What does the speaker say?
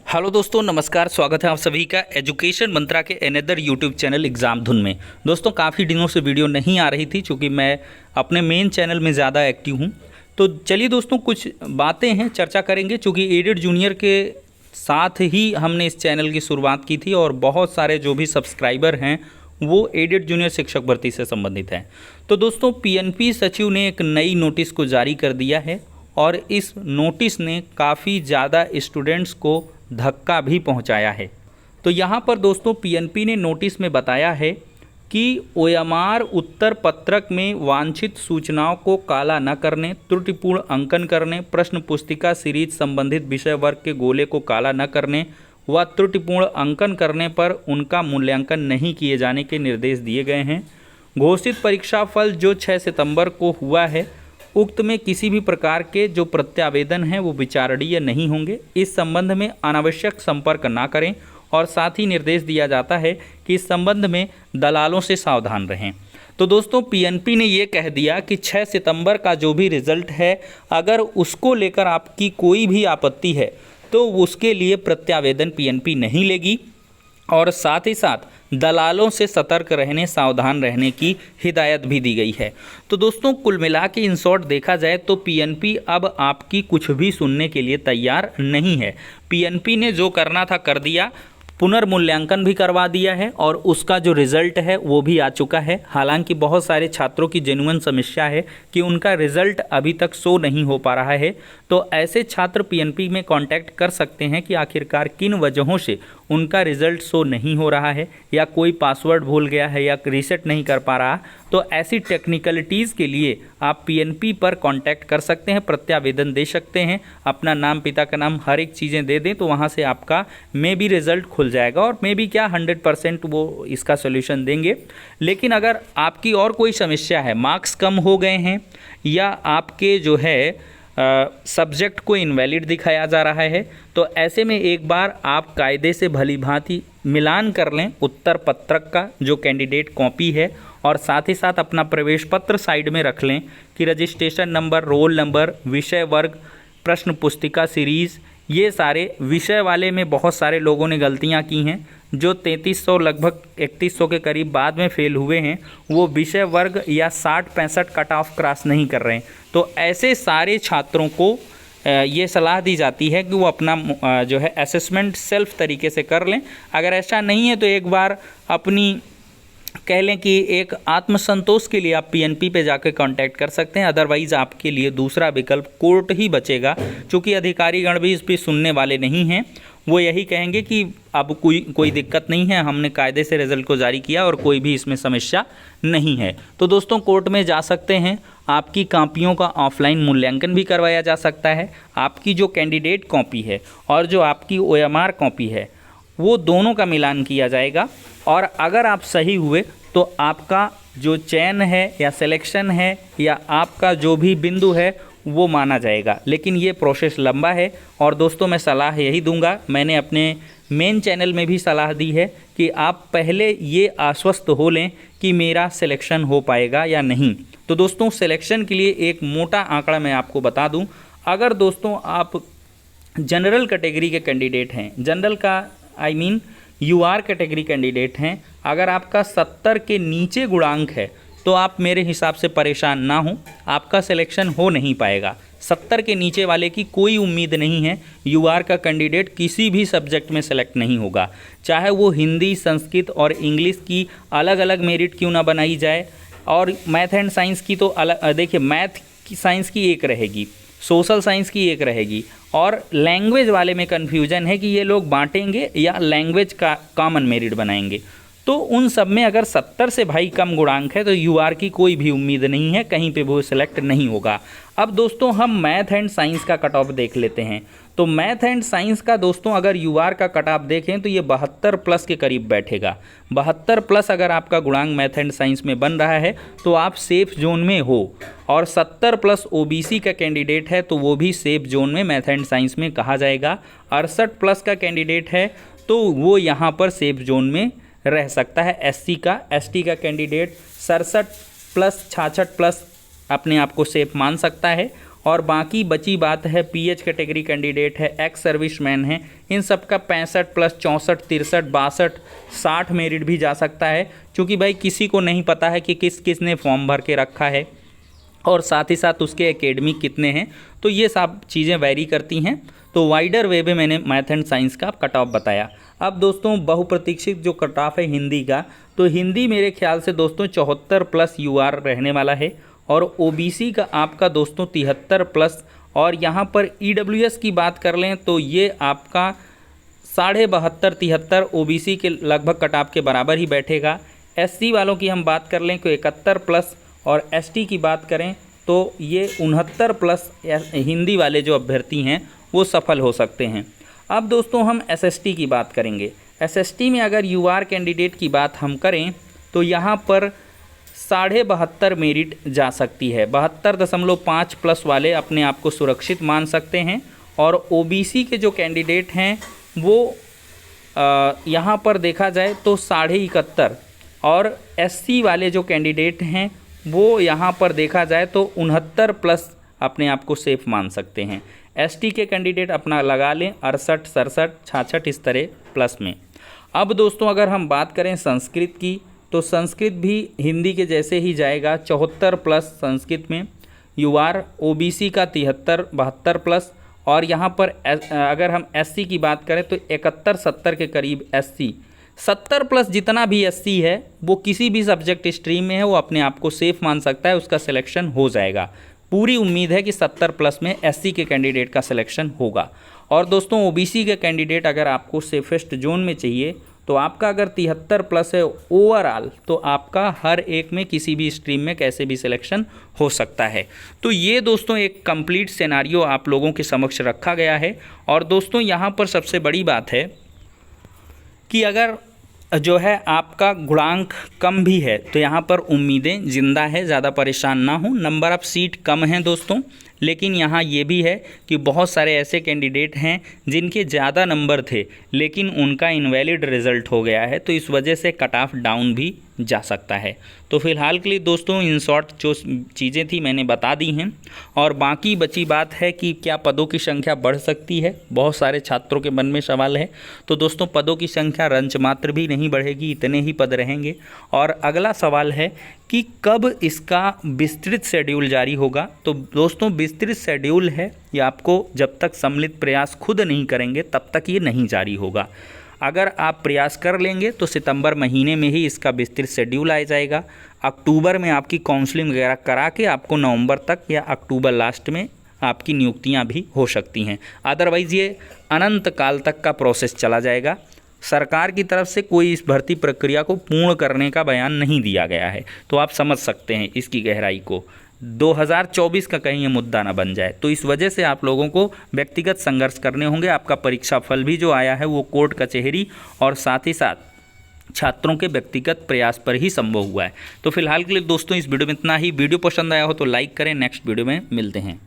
Hello दोस्तों, नमस्कार। स्वागत है आप सभी का एजुकेशन मंत्रा के अनदर यूट्यूब चैनल एग्ज़ाम धुन में। दोस्तों, काफ़ी दिनों से वीडियो नहीं आ रही थी क्योंकि मैं अपने मेन चैनल में ज़्यादा एक्टिव हूँ। तो चलिए दोस्तों, कुछ बातें हैं, चर्चा करेंगे। चूँकि एडेड जूनियर के साथ ही हमने इस चैनल की शुरुआत की थी और बहुत सारे जो भी सब्सक्राइबर हैं वो एडेड जूनियर शिक्षक भर्ती से संबंधित हैं। तो दोस्तों, पीएनपी सचिव ने एक नई नोटिस को जारी कर दिया है और इस नोटिस ने काफ़ी ज़्यादा स्टूडेंट्स को धक्का भी पहुंचाया है। तो यहाँ पर दोस्तों, पीएनपी ने नोटिस में बताया है कि ओएमआर उत्तर पत्रक में वांछित सूचनाओं को काला न करने, त्रुटिपूर्ण अंकन करने, प्रश्न पुस्तिका सीरीज संबंधित विषय वर्ग के गोले को काला न करने व त्रुटिपूर्ण अंकन करने पर उनका मूल्यांकन नहीं किए जाने के निर्देश दिए गए हैं। घोषित परीक्षा फल जो 6 सितंबर को हुआ है, उक्त में किसी भी प्रकार के जो प्रत्यावेदन हैं वो विचारणीय नहीं होंगे। इस संबंध में अनावश्यक संपर्क ना करें और साथ ही निर्देश दिया जाता है कि इस संबंध में दलालों से सावधान रहें। तो दोस्तों, पीएनपी ने ये कह दिया कि 6 सितंबर का जो भी रिजल्ट है, अगर उसको लेकर आपकी कोई भी आपत्ति है तो उसके लिए प्रत्यावेदन पीएनपी नहीं लेगी और साथ ही साथ दलालों से सतर्क रहने, सावधान रहने की हिदायत भी दी गई है। तो दोस्तों, कुल मिला के इन शॉर्ट देखा जाए तो पीएनपी अब आपकी कुछ भी सुनने के लिए तैयार नहीं है। पीएनपी ने जो करना था कर दिया, पुनर्मूल्यांकन भी करवा दिया है और उसका जो रिज़ल्ट है वो भी आ चुका है। हालांकि बहुत सारे छात्रों की जेन्युइन समस्या है कि उनका रिज़ल्ट अभी तक शो नहीं हो पा रहा है। तो ऐसे छात्र पीएनपी में कांटेक्ट कर सकते हैं कि आखिरकार किन वजहों से उनका रिज़ल्ट शो नहीं हो रहा है, या कोई पासवर्ड भूल गया है या रीसेट नहीं कर पा रहा। तो ऐसी टेक्निकलिटीज़ के लिए आप पीएनपी पर कांटेक्ट कर सकते हैं, प्रत्यावेदन दे सकते हैं, अपना नाम, पिता का नाम, हर एक चीज़ें दे दें तो वहाँ से आपका मे बी रिज़ल्ट खुल जाएगा और मे बी क्या 100% वो इसका सोल्यूशन देंगे। लेकिन अगर आपकी और कोई समस्या है, मार्क्स कम हो गए हैं या आपके जो है सब्जेक्ट को इनवैलिड दिखाया जा रहा है, तो ऐसे में एक बार आप कायदे से भली भांति मिलान कर लें उत्तर पत्रक का जो कैंडिडेट कॉपी है और साथ ही साथ अपना प्रवेश पत्र साइड में रख लें कि रजिस्ट्रेशन नंबर, रोल नंबर, विषय वर्ग, प्रश्न पुस्तिका सीरीज़, ये सारे विषय वाले में बहुत सारे लोगों ने गलतियां की हैं। जो 3300 लगभग 3100 के करीब बाद में फेल हुए हैं वो विषय वर्ग या 60-65 कट ऑफ क्रॉस नहीं कर रहे हैं। तो ऐसे सारे छात्रों को ये सलाह दी जाती है कि वो अपना जो है असेसमेंट सेल्फ तरीके से कर लें। अगर ऐसा नहीं है तो एक बार अपनी कह लें कि एक आत्मसंतोष के लिए आप पीएनपी पे जाकर कांटेक्ट कर सकते हैं। अदरवाइज़ आपके लिए दूसरा विकल्प कोर्ट ही बचेगा, क्योंकि अधिकारीगण भी इस पर सुनने वाले नहीं हैं। वो यही कहेंगे कि अब कोई दिक्कत नहीं है, हमने कायदे से रिजल्ट को जारी किया और कोई भी इसमें समस्या नहीं है। तो दोस्तों, कोर्ट में जा सकते हैं, आपकी कॉपियों का ऑफलाइन मूल्यांकन भी करवाया जा सकता है। आपकी जो कैंडिडेट कॉपी है और जो आपकी ओएमआर कॉपी है वो दोनों का मिलान किया जाएगा और अगर आप सही हुए तो आपका जो चयन है या सिलेक्शन है या आपका जो भी बिंदु है वो माना जाएगा। लेकिन ये प्रोसेस लंबा है और दोस्तों, मैं सलाह यही दूंगा, मैंने अपने मेन चैनल में भी सलाह दी है कि आप पहले ये आश्वस्त हो लें कि मेरा सिलेक्शन हो पाएगा या नहीं। तो दोस्तों, सिलेक्शन के लिए एक मोटा आंकड़ा मैं आपको बता दूं। अगर दोस्तों आप जनरल कैटेगरी के कैंडिडेट हैं, जनरल का यूआर कैटेगरी कैंडिडेट हैं, अगर आपका 70 के नीचे गुणांक है तो आप मेरे हिसाब से परेशान ना हो, आपका सिलेक्शन हो नहीं पाएगा। 70 के नीचे वाले की कोई उम्मीद नहीं है। यूआर का कैंडिडेट किसी भी सब्जेक्ट में सेलेक्ट नहीं होगा, चाहे वो हिंदी, संस्कृत और इंग्लिश की अलग अलग मेरिट क्यों ना बनाई जाए। और मैथ एंड साइंस की तो अलग, देखिए मैथ की साइंस की एक रहेगी, सोशल साइंस की एक रहेगी और लैंग्वेज वाले में कन्फ्यूजन है कि ये लोग बांटेंगे या लैंग्वेज का कॉमन मेरिट बनाएंगे। तो उन सब में अगर 70 से भाई कम गुणांक है तो यूआर की कोई भी उम्मीद नहीं है, कहीं पे वो सिलेक्ट नहीं होगा। अब दोस्तों, हम मैथ एंड साइंस का कट ऑफ देख लेते हैं। तो मैथ एंड साइंस का दोस्तों अगर यूआर का कट ऑफ देखें तो ये 72 प्लस के करीब बैठेगा। 72 प्लस अगर आपका गुणांक मैथ एंड साइंस में बन रहा है तो आप सेफ जोन में हो, और 70 प्लस ओबीसी का कैंडिडेट है तो वो भी सेफ जोन में मैथ एंड साइंस में कहा जाएगा। 68 प्लस का कैंडिडेट है तो वो यहाँ पर सेफ जोन में रह सकता है। एसटी का कैंडिडेट 67 प्लस 66 प्लस अपने आप को सेफ मान सकता है और बाकी बची बात है पीएच कैटेगरी कैंडिडेट है, एक्स सर्विसमैन है, इन सब का 65 प्लस 64 63 62 60 मेरिट भी जा सकता है। क्योंकि भाई किसी को नहीं पता है कि किसने फॉर्म भर के रखा है और साथ ही साथ उसके एकेडमिक कितने हैं, तो ये सब चीज़ें वैरी करती हैं। तो वाइडर वे में मैंने मैथ एंड साइंस का कट ऑफ बताया। अब दोस्तों बहुप्रतीक्षित जो कट ऑफ है हिंदी का, तो हिंदी मेरे ख्याल से दोस्तों 74 प्लस यूआर रहने वाला है और ओबीसी का आपका दोस्तों 73 प्लस, और यहाँ पर ईडब्ल्यूएस की बात कर लें तो ये आपका 72.5 73 ओबीसी के लगभग कट ऑफ के बराबर ही बैठेगा। एससी वालों की हम बात कर लें तो 71 प्लस, और एसटी की बात करें तो ये 69 प्लस हिंदी वाले जो अभ्यर्थी हैं वो सफल हो सकते हैं। अब दोस्तों हम एसएसटी की बात करेंगे। एसएसटी में अगर यूआर कैंडिडेट की बात हम करें तो यहाँ पर 72.5 मेरिट जा सकती है। 72.5 प्लस वाले अपने आप को सुरक्षित मान सकते हैं। और ओबीसी के जो कैंडिडेट हैं वो यहाँ पर देखा जाए तो 71.5, और एससी वाले जो कैंडिडेट हैं वो यहाँ पर देखा जाए तो 69 प्लस अपने आप को सेफ मान सकते हैं। एसटी के कैंडिडेट अपना लगा लें 68 67 66 इस तरह प्लस में। अब दोस्तों अगर हम बात करें संस्कृत की, तो संस्कृत भी हिंदी के जैसे ही जाएगा 74 प्लस संस्कृत में यूआर, ओबीसी का 73 72 प्लस, और यहाँ पर अगर हम एससी की बात करें तो 71 70 के करीब एससी। 70 प्लस जितना भी एससी है वो किसी भी सब्जेक्ट स्ट्रीम में है वो अपने आप को सेफ मान सकता है, उसका सिलेक्शन हो जाएगा। पूरी उम्मीद है कि 70 प्लस में एससी के कैंडिडेट का सिलेक्शन होगा। और दोस्तों ओबीसी के कैंडिडेट अगर आपको सेफेस्ट जोन में चाहिए तो आपका अगर 73 प्लस है ओवरऑल, तो आपका हर एक में किसी भी स्ट्रीम में कैसे भी सिलेक्शन हो सकता है। तो ये दोस्तों एक कंप्लीट सिनेरियो आप लोगों के समक्ष रखा गया है। और दोस्तों यहाँ पर सबसे बड़ी बात है कि अगर जो है आपका गुणांक कम भी है तो यहाँ पर उम्मीदें ज़िंदा है, ज़्यादा परेशान ना हो। नंबर ऑफ़ सीट कम हैं दोस्तों, लेकिन यहाँ ये भी है कि बहुत सारे ऐसे कैंडिडेट हैं जिनके ज़्यादा नंबर थे लेकिन उनका इनवैलिड रिज़ल्ट हो गया है, तो इस वजह से कट ऑफ डाउन भी जा सकता है। तो फिलहाल के लिए दोस्तों इन शॉर्ट जो चीज़ें थी मैंने बता दी हैं। और बाकी बची बात है कि क्या पदों की संख्या बढ़ सकती है, बहुत सारे छात्रों के मन में सवाल है। तो दोस्तों पदों की संख्या रंच मात्र भी नहीं बढ़ेगी, इतने ही पद रहेंगे। और अगला सवाल है कि कब इसका विस्तृत शेड्यूल जारी होगा। तो दोस्तों विस्तृत शेड्यूल है ये आपको जब तक सम्मिलित प्रयास खुद नहीं करेंगे तब तक ये नहीं जारी होगा। अगर आप प्रयास कर लेंगे तो सितंबर महीने में ही इसका विस्तृत शेड्यूल आ जाएगा। अक्टूबर में आपकी काउंसलिंग वगैरह करा के आपको नवंबर तक या अक्टूबर लास्ट में आपकी नियुक्तियां भी हो सकती हैं। अदरवाइज़ ये अनंत काल तक का प्रोसेस चला जाएगा। सरकार की तरफ से कोई इस भर्ती प्रक्रिया को पूर्ण करने का बयान नहीं दिया गया है, तो आप समझ सकते हैं इसकी गहराई को। 2024 का कहीं ये मुद्दा ना बन जाए, तो इस वजह से आप लोगों को व्यक्तिगत संघर्ष करने होंगे। आपका परीक्षा फल भी जो आया है वो कोर्ट कचहरी और साथ ही साथ छात्रों के व्यक्तिगत प्रयास पर ही संभव हुआ है। तो फिलहाल के लिए दोस्तों इस वीडियो में इतना ही। वीडियो पसंद आया हो तो लाइक करें। नेक्स्ट वीडियो में मिलते हैं।